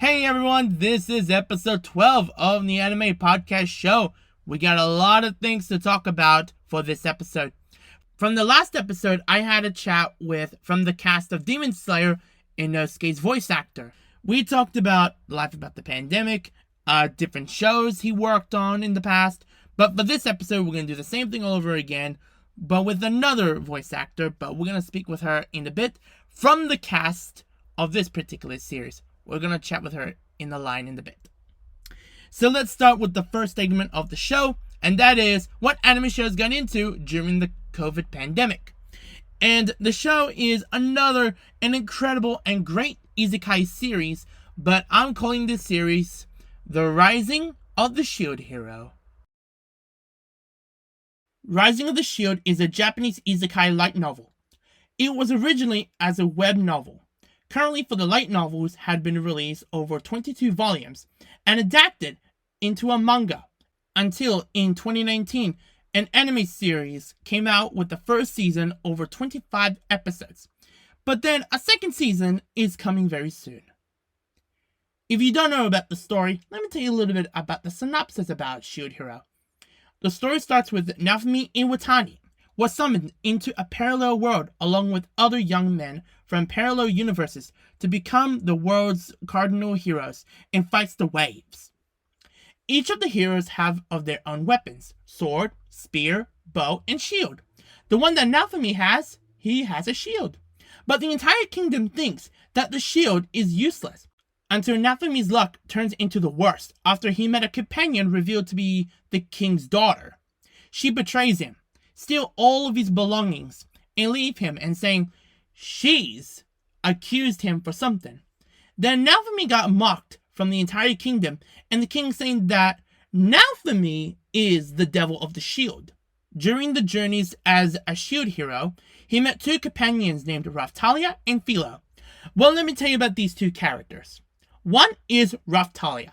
Hey everyone, this is episode 12 of the Anime Podcast Show. We got a lot of things to talk about for this episode. From the last episode, I had a chat from the cast of Demon Slayer, Inosuke's voice actor. We talked about life about the pandemic, different shows he worked on in the past, but for this episode, we're going to do the same thing all over again, but with another voice actor, but we're going to speak with her in a bit from the cast of this particular series. We're going to chat with her in the line in a bit. So let's start with the first segment of the show, and that is what anime shows got into during the COVID pandemic. And the show is an incredible and great Isekai series, but I'm calling this series The Rising of the Shield Hero. Rising of the Shield is a Japanese Isekai light novel. It was originally as a web novel. Currently, for the light novels, had been released over 22 volumes and adapted into a manga until in 2019, an anime series came out with the first season over 25 episodes. But then a second season is coming very soon. If you don't know about the story, let me tell you a little bit about the synopsis about Shield Hero. The story starts with Naofumi Iwatani was summoned into a parallel world along with other young men from parallel universes to become the world's cardinal heroes and fights the waves. Each of the heroes have of their own weapons: sword, spear, bow, and shield. The one that Naofumi has, he has a shield. But the entire kingdom thinks that the shield is useless until Naofumi's luck turns into the worst after he met a companion revealed to be the king's daughter. She betrays him, steal all of his belongings, and leave him and saying she's accused him for something. Then Naofumi got mocked from the entire kingdom, and the king saying that Naofumi is the devil of the shield. During the journeys as a shield hero, he met two companions named Raphtalia and Philo. Well, let me tell you about these two characters. One is Raphtalia.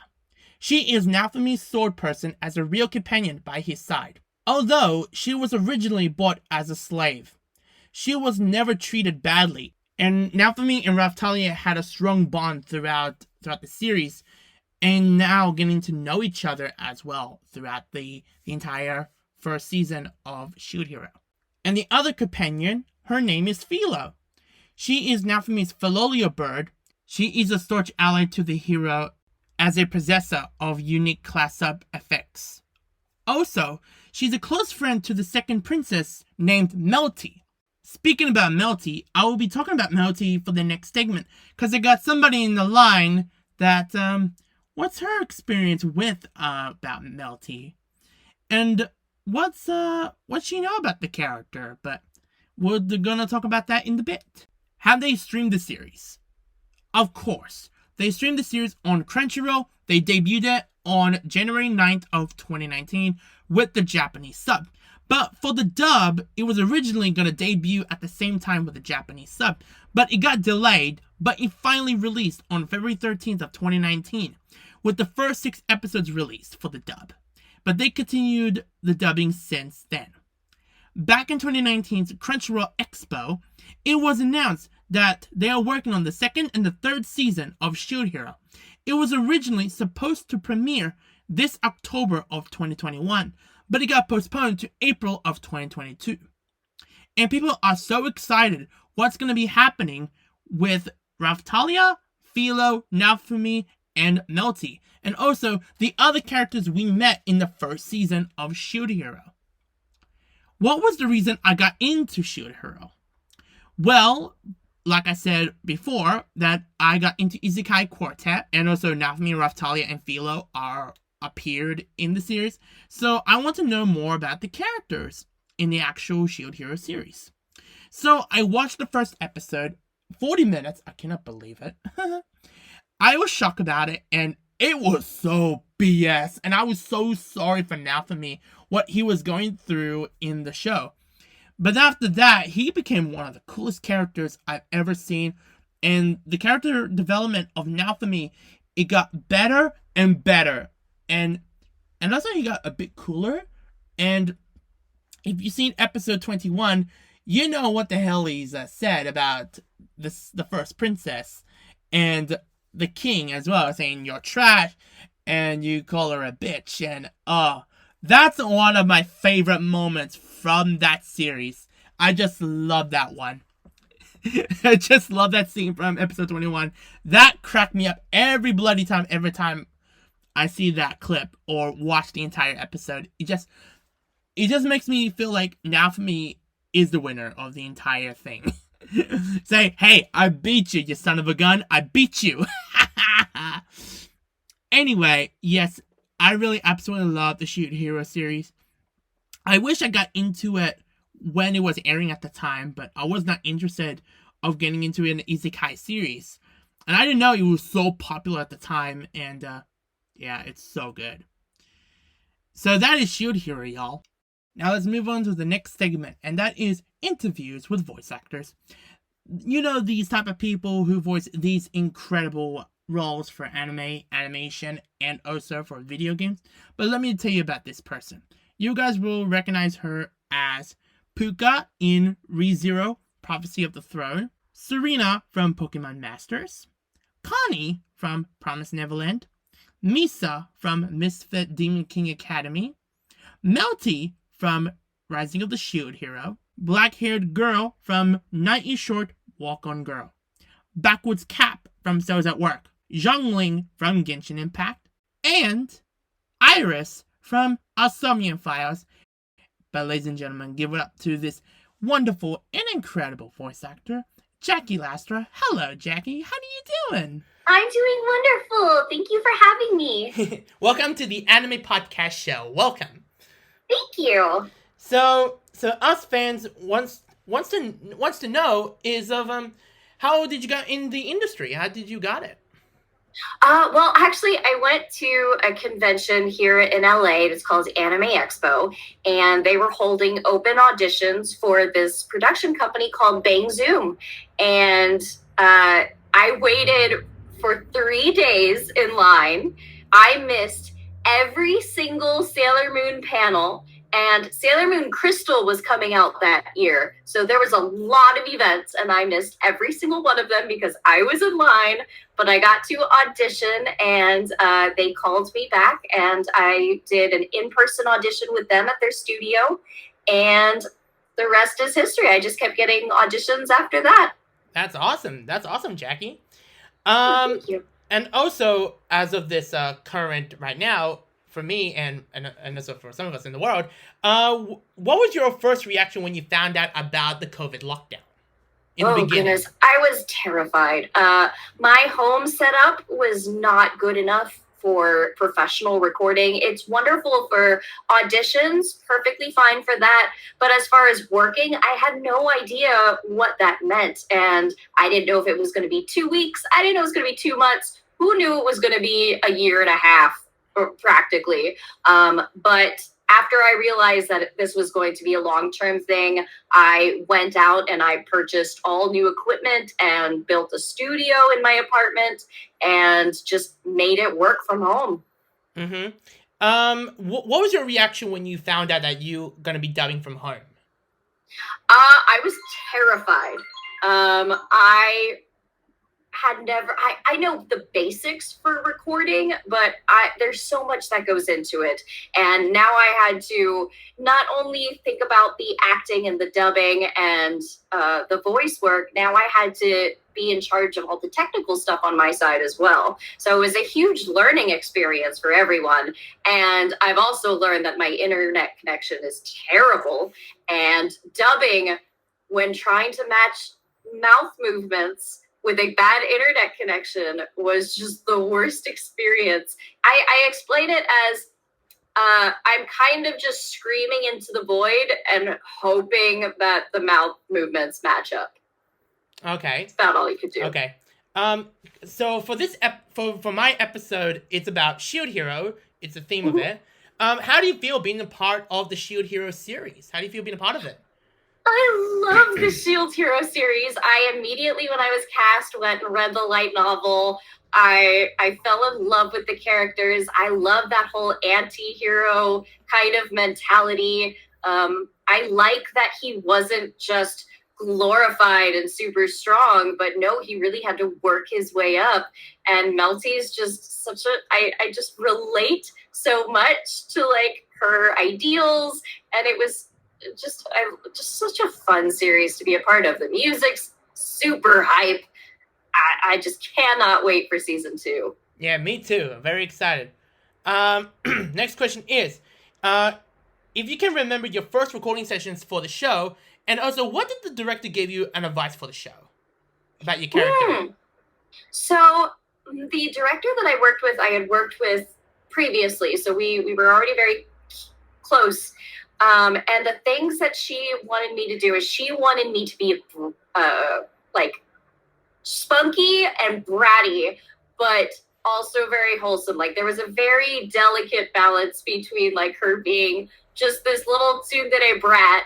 She is Naofumi's sword person as a real companion by his side. Although she was originally bought as a slave, she was never treated badly, and Naofumi and Raphtalia had a strong bond throughout the series, and now getting to know each other as well throughout the entire first season of Shield Hero. And the other companion, her name is Philo. She is Naofumi's Philolio bird. She is a staunch ally to the hero as a possessor of unique class-up effects. Also, she's a close friend to the second princess named Melty. Speaking about Melty, I will be talking about Melty for the next segment, because I got somebody in the line that, what's her experience with, about Melty? And what she know about the character? But we're gonna talk about that in a bit. Have they streamed the series? Of course. They streamed the series on Crunchyroll. They debuted it on January 9th of 2019 with the Japanese sub. But for the dub, it was originally going to debut at the same time with the Japanese sub. But it got delayed, but it finally released on February 13th of 2019 with the first 6 episodes released for the dub. But they continued the dubbing since then. Back in 2019's Crunchyroll Expo, it was announced that they are working on the second and the third season of Shield Hero. It was originally supposed to premiere this October of 2021, but it got postponed to April of 2022. And people are so excited what's going to be happening with Raphtalia, Philo, Naofumi, and Melty, and also the other characters we met in the first season of Shield Hero. What was the reason I got into Shield Hero? Well, like I said before, that I got into Isekai Quartet, and also Naofumi, Raphtalia, and Philo appeared in the series. So I want to know more about the characters in the actual Shield Hero series. So I watched the first episode, 40 minutes, I cannot believe it. I was shocked about it, and it was so BS, and I was so sorry for Naofumi, what he was going through in the show. But after that, he became one of the coolest characters I've ever seen. And the character development of Naofumi, it got better and better. And also he got a bit cooler. And if you've seen episode 21, you know what the hell he's said about the first princess. And the king as well, saying you're trash, and you call her a bitch, and that's one of my favorite moments from that series. I just love that one. I just love that scene from episode 21. That cracked me up every bloody time, every time I see that clip or watch the entire episode. It just makes me feel like Now For Me is the winner of the entire thing. Say, hey, I beat you, you son of a gun. I beat you. Anyway, yes, I really absolutely love the Shield Hero series. I wish I got into it when it was airing at the time, but I was not interested of getting into an Isekai series. And I didn't know it was so popular at the time, and yeah, it's so good. So that is Shield Hero, y'all. Now let's move on to the next segment, and that is interviews with voice actors. You know, these type of people who voice these incredible roles for anime, animation, and also for video games. But let me tell you about this person. You guys will recognize her as Puka in ReZero, Prophecy of the Throne, Serena from Pokemon Masters, Connie from Promised Neverland, Misa from Misfit Demon King Academy, Melty from Rising of the Shield Hero, black-haired girl from Night is Short, Walk on Girl, Backwards Cap from Cells at Work, Xiangling from Genshin Impact, and Iris from Asomnian Files. But ladies and gentlemen, give it up to this wonderful and incredible voice actor, Jackie Lastra. Hello, Jackie. How are you doing? I'm doing wonderful. Thank you for having me. Welcome to the Anime Podcast Show. Welcome. Thank you. So us fans wants to know is of how did you get in the industry? How did you got it? Well, actually, I went to a convention here in LA. It's called Anime Expo, and they were holding open auditions for this production company called Bang Zoom. And I waited for 3 days in line. I missed every single Sailor Moon panel, and Sailor Moon Crystal was coming out that year. So there was a lot of events, and I missed every single one of them because I was in line. But I got to audition, and they called me back, and I did an in-person audition with them at their studio, and the rest is history. I just kept getting auditions after that. That's awesome. That's awesome, Jackie. Thank you. And also, as of this current right now, for me and also for some of us in the world, what was your first reaction when you found out about the COVID lockdown? Goodness, I was terrified. My home setup was not good enough for professional recording. It's wonderful for auditions, perfectly fine for that. But as far as working, I had no idea what that meant. And I didn't know if it was going to be 2 weeks. I didn't know it was going to be 2 months. Who knew it was going to be a year and a half, practically? But after I realized that this was going to be a long-term thing, I went out and I purchased all new equipment and built a studio in my apartment and just made it work from home. Mm-hmm. What was your reaction when you found out that you were going to be dubbing from home? I was terrified. I know the basics for recording, but there's so much that goes into it. And now I had to not only think about the acting and the dubbing and the voice work, now I had to be in charge of all the technical stuff on my side as well. So it was a huge learning experience for everyone. And I've also learned that my internet connection is terrible. And dubbing, when trying to match mouth movements with a bad internet connection, was just the worst experience. I explain it as I'm kind of just screaming into the void and hoping that the mouth movements match up. Okay. That's about all you could do. Okay. So for this for my episode, it's about Shield Hero. It's the theme of it. How do you feel being a part of the Shield Hero series? How do you feel being a part of it? I love the Shield Hero series. I immediately, when I was cast, went and read the light novel. I fell in love with the characters. I love that whole anti-hero kind of mentality. I like that he wasn't just glorified and super strong, but no, he really had to work his way up. And Melty's just I just relate so much to like her ideals, and it was just such a fun series to be a part of. The music's super hype. I just cannot wait for season 2. Yeah, me too. I'm very excited. Next question is, if you can remember your first recording sessions for the show, and also what did the director give you an advice for the show about your character? So the director that I worked with, I had worked with previously, so we were already very close. And the things that she wanted me to do is she wanted me to be like spunky and bratty, but also very wholesome. Like there was a very delicate balance between like her being just this little tsundere brat,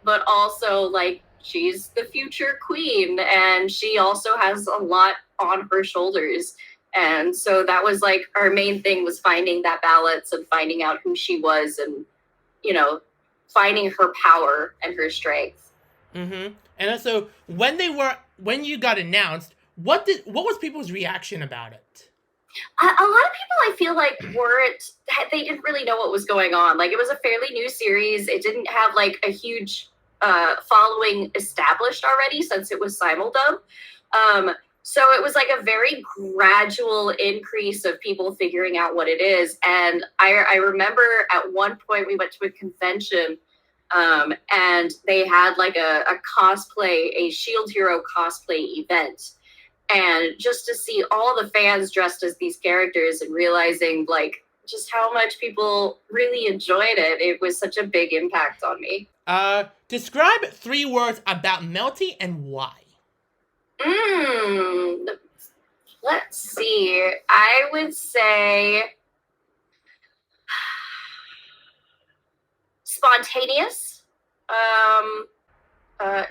but also like she's the future queen, and she also has a lot on her shoulders. And so that was like our main thing, was finding that balance and finding out who she was, and finding her power and her strength. Mm-hmm. And also, when you got announced, what was people's reaction about it? A lot of people, I feel like, they didn't really know what was going on. Like, it was a fairly new series. It didn't have like a huge following established already, since it was simuldub. So it was like a very gradual increase of people figuring out what it is. And I remember at one point we went to a convention, and they had like a cosplay, a Shield Hero cosplay event. And just to see all the fans dressed as these characters and realizing like just how much people really enjoyed it, it was such a big impact on me. Describe 3 words about Melty and why. Let's see. I would say spontaneous,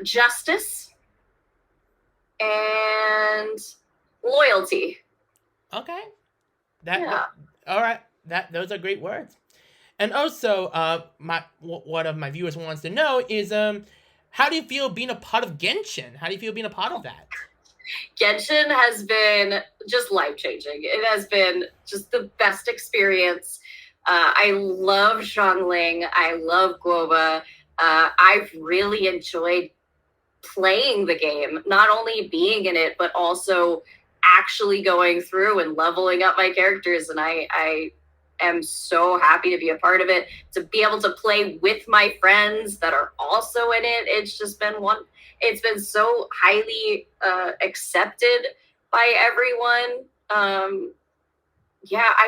justice, and loyalty. Okay. Yeah. All right. Those are great words. And also, one of my viewers wants to know is, how do you feel being a part of Genshin? How do you feel being a part of that? Genshin has been just life-changing. It has been just the best experience. I love Xiangling. I love Guoba. I've really enjoyed playing the game, not only being in it, but also actually going through and leveling up my characters. And I am so happy to be a part of it, to be able to play with my friends that are also in it. It's just been it's been so highly accepted by everyone. I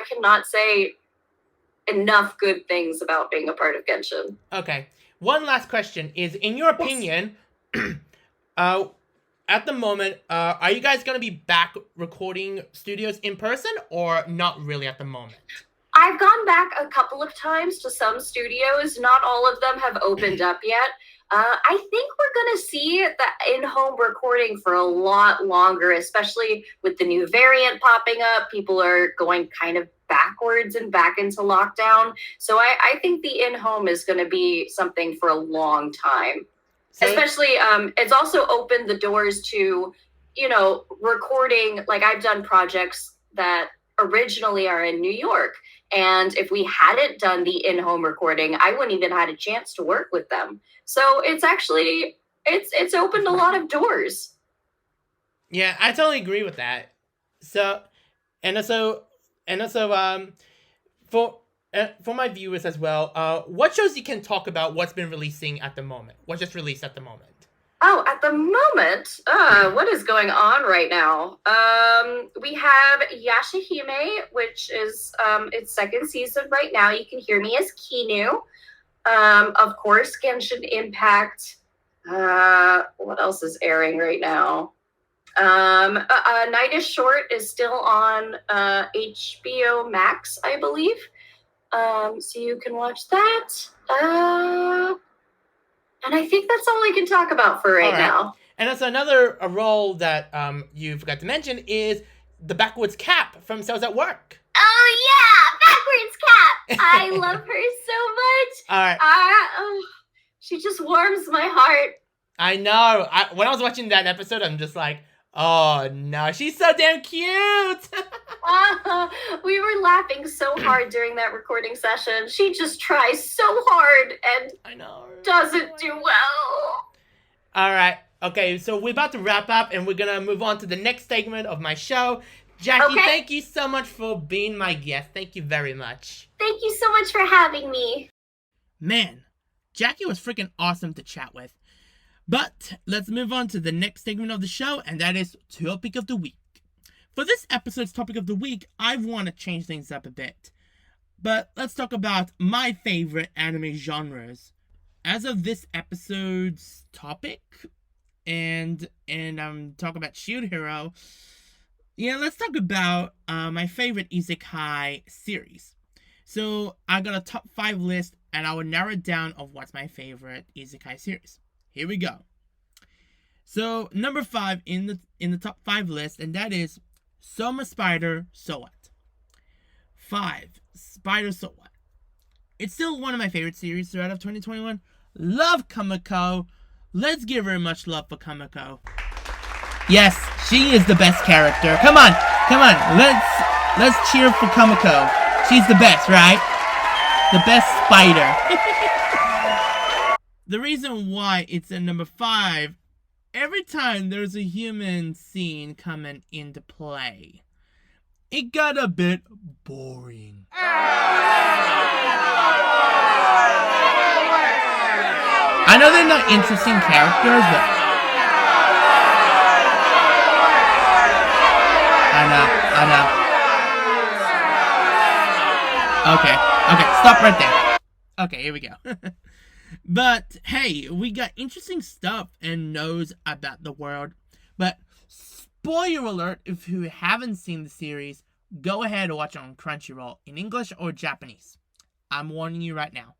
cannot say enough good things about being a part of Genshin. Okay. One last question is, in your opinion, at the moment, are you guys going to be back recording studios in person, or not really at the moment? I've gone back a couple of times to some studios. Not all of them have opened up yet. I think we're going to see the in-home recording for a lot longer, especially with the new variant popping up. People are going kind of backwards and back into lockdown. So I think the in-home is going to be something for a long time. So, especially, it's also opened the doors to, recording. Like, I've done projects that originally are in New York. And if we hadn't done the in-home recording, I wouldn't even had a chance to work with them. So it's actually, it's opened a lot of doors. Yeah, I totally agree with that. So, and also, for my viewers as well, what shows you can talk about what's been releasing at the moment? What just released at the moment? Oh, at the moment, what is going on right now? We have Yashahime, which is its 2nd season right now. You can hear me as Kinu. Of course, Genshin Impact. What else is airing right now? Night is Short is still on HBO Max, I believe. So you can watch that. And I think that's all I can talk about for right now. And that's another role that you forgot to mention is the Backwards Cap from Cells at Work. Oh, yeah! Backwards Cap! I love her so much. All right. She just warms my heart. I know. When I was watching that episode, I'm just like, oh no, she's so damn cute. We were laughing so hard during that recording session. She just tries so hard and I know. doesn't do well. All right. Okay, so we're about to wrap up, and we're gonna move on to the next segment of my show. Jackie, Okay. Thank you so much for being my guest. Thank you very much. Thank you so much for having me. Man, Jackie was freaking awesome to chat with. But let's move on to the next segment of the show, and that is Topic of the Week. For this episode's Topic of the Week, I want to change things up a bit. But let's talk about my favorite anime genres. As of this episode's topic, and I'm talking about Shield Hero, yeah, let's talk about my favorite Isekai series. So I got a top 5 list, and I will narrow it down of what's my favorite Isekai series. Here we go. So number 5 in the top 5 list, and that is Soma Spider So What. 5 Spider So What. It's still one of my favorite series throughout of 2021. Love Kamiko. Let's give her much love for Kamiko. Yes, she is the best character. Come on. Let's cheer for Kamiko. She's the best, right? The best spider. The reason why it's at number 5, every time there's a human scene coming into play, it got a bit boring. I know they're not interesting characters, but I know. Okay, stop right there. Okay, here we go. But hey, we got interesting stuff and knows about the world. But spoiler alert, if you haven't seen the series, go ahead and watch it on Crunchyroll in English or Japanese. I'm warning you right now.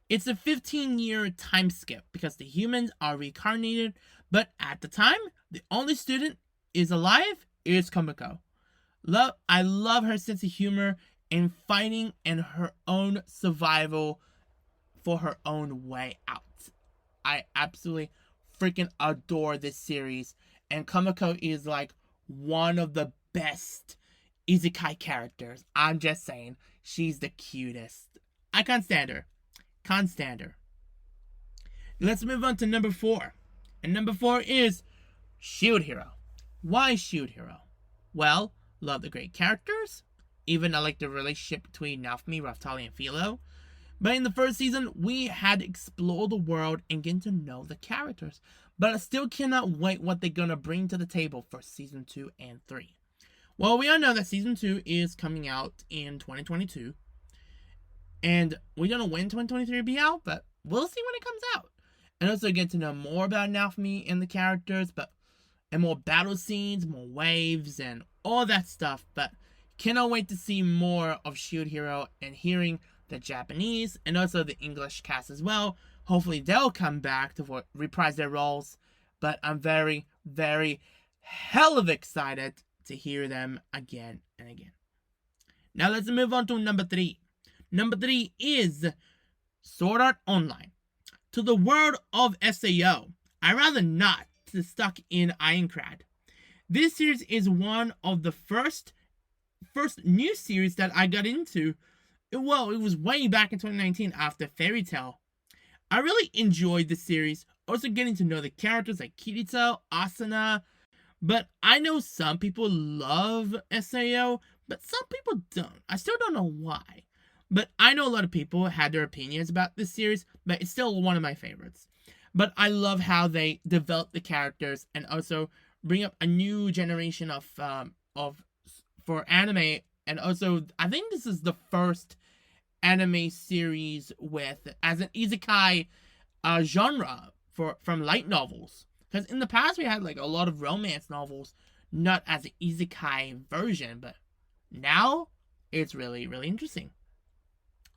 It's a 15-year time skip because the humans are reincarnated, but at the time, the only student is alive is Kamiko. I love her sense of humor and fighting and her own survival for her own way out. I absolutely freaking adore this series, and Kamiko is like one of the best Isekai characters. I'm just saying, she's the cutest. I can't stand her. Let's move on to number 4. And number 4 is Shield Hero. Why Shield Hero? Well, love the great characters. Even I like the relationship between Naofumi, Raftali, and Philo. But in the first season, we had to explore the world and get to know the characters. But I still cannot wait what they're going to bring to the table for Season 2 and 3. Well, we all know that Season 2 is coming out in 2022. And we don't know when 2023 will be out, but we'll see when it comes out. And also get to know more about Naofumi and the characters, and more battle scenes, more waves, and all that stuff. But cannot wait to see more of Shield Hero and hearing the Japanese and also the English cast as well. Hopefully they'll come back to reprise their roles. But I'm very, very hell of excited to hear them again and again. Now let's move on to number 3. Number 3 is Sword Art Online. To the world of SAO, I'd rather not stuck in Ironclad. This series is one of the first new series that I got into. Well, it was way back in 2019 after Fairy Tail. I really enjoyed the series, also getting to know the characters like Kirito, Asuna. But I know some people love SAO, but some people don't. I still don't know why. But I know a lot of people had their opinions about this series, but it's still one of my favorites. But I love how they develop the characters and also bring up a new generation of for anime. And also, I think this is the first anime series with as an isekai genre from light novels. Because in the past we had like a lot of romance novels, not as an isekai version, but now it's really, really interesting.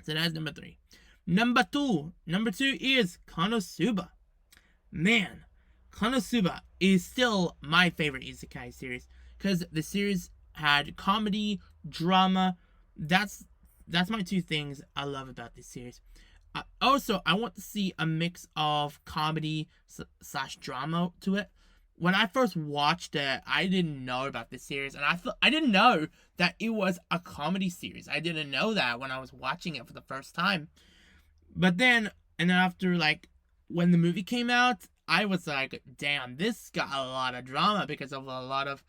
So that's number 3. Number 2 is Konosuba. Man, Konosuba is still my favorite isekai series because the series had comedy, drama. That's my 2 things I love about this series. Also, I want to see a mix of comedy slash drama to it. When I first watched it, I didn't know about this series, and I didn't know that it was a comedy series. I didn't know that when I was watching it for the first time. But then, and after like when the movie came out, I was like, damn, this got a lot of drama because of a lot of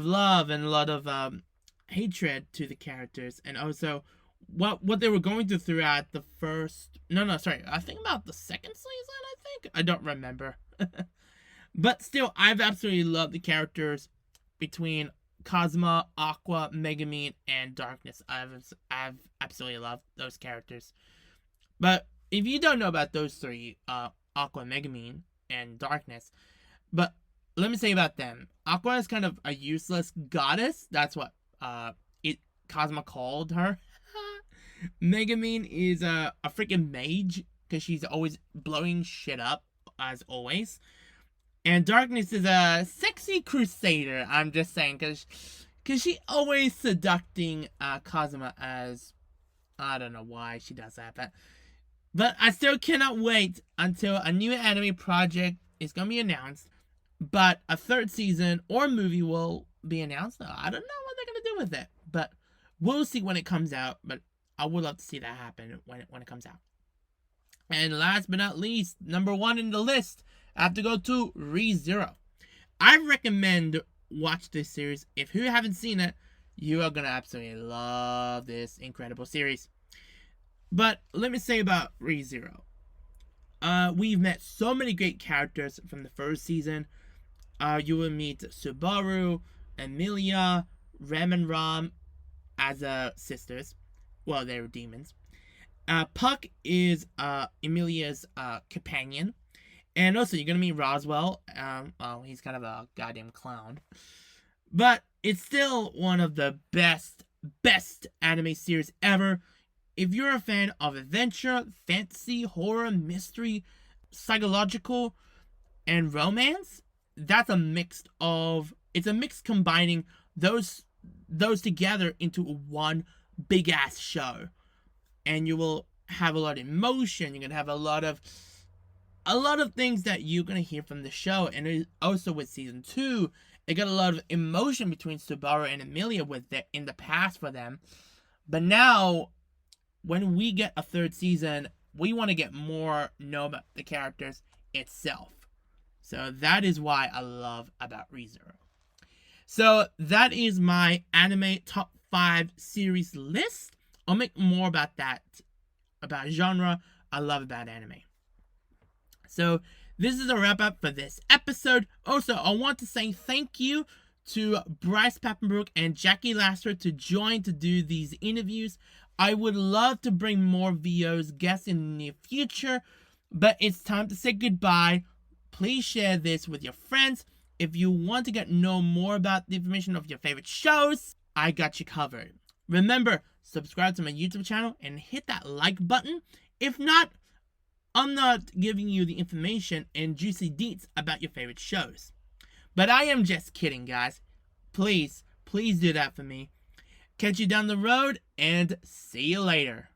love and a lot of hatred to the characters, and also what they were going throughout the first. No, sorry, I think about the second season. I don't remember, but still, I've absolutely loved the characters between Cosmo, Aqua, Megumin, and Darkness. I've absolutely loved those characters. But if you don't know about those three, Aqua, Megumin, and Darkness, but let me say about them. Aqua is kind of a useless goddess. That's what it Cosmo called her. Megumin is a freaking mage because she's always blowing shit up as always. And Darkness is a sexy crusader. I'm just saying because she always seducting Cosmo as I don't know why she does that, but I still cannot wait until a new anime project is gonna be announced. But a third season or movie will be announced. I don't know what they're gonna do with it, but we'll see when it comes out. But I would love to see that happen when it comes out. And last but not least, number one in the list, I have to go to ReZero. I recommend watch this series. If you haven't seen it, you are gonna absolutely love this incredible series. But let me say about ReZero. We've met so many great characters from the first season. You will meet Subaru, Emilia, Ram and Ram as sisters. Well, they're demons. Puck is Emilia's companion. And also, you're going to meet Roswell. Well, he's kind of a goddamn clown. But it's still one of the best anime series ever. If you're a fan of adventure, fantasy, horror, mystery, psychological, and romance, it's a mix combining those together into one big ass show. And you will have a lot of emotion, you're gonna have a lot of things that you're gonna hear from the show. And also with season 2, it got a lot of emotion between Subaru and Emilia in the past for them. But now, when we get a third season, we want to get more know about the characters itself. So that is why I love about ReZero. So that is my anime top 5 series list. I'll make more about that, about genre I love about anime. So this is a wrap up for this episode. Also, I want to say thank you to Bryce Pappenbrook and Jackie Lasser to join to do these interviews. I would love to bring more VOs guests in the near future, but it's time to say goodbye. Please share this with your friends. If you want to know more about the information of your favorite shows, I got you covered. Remember, subscribe to my YouTube channel and hit that like button. If not, I'm not giving you the information and juicy deets about your favorite shows. But I am just kidding, guys. Please do that for me. Catch you down the road, and see you later.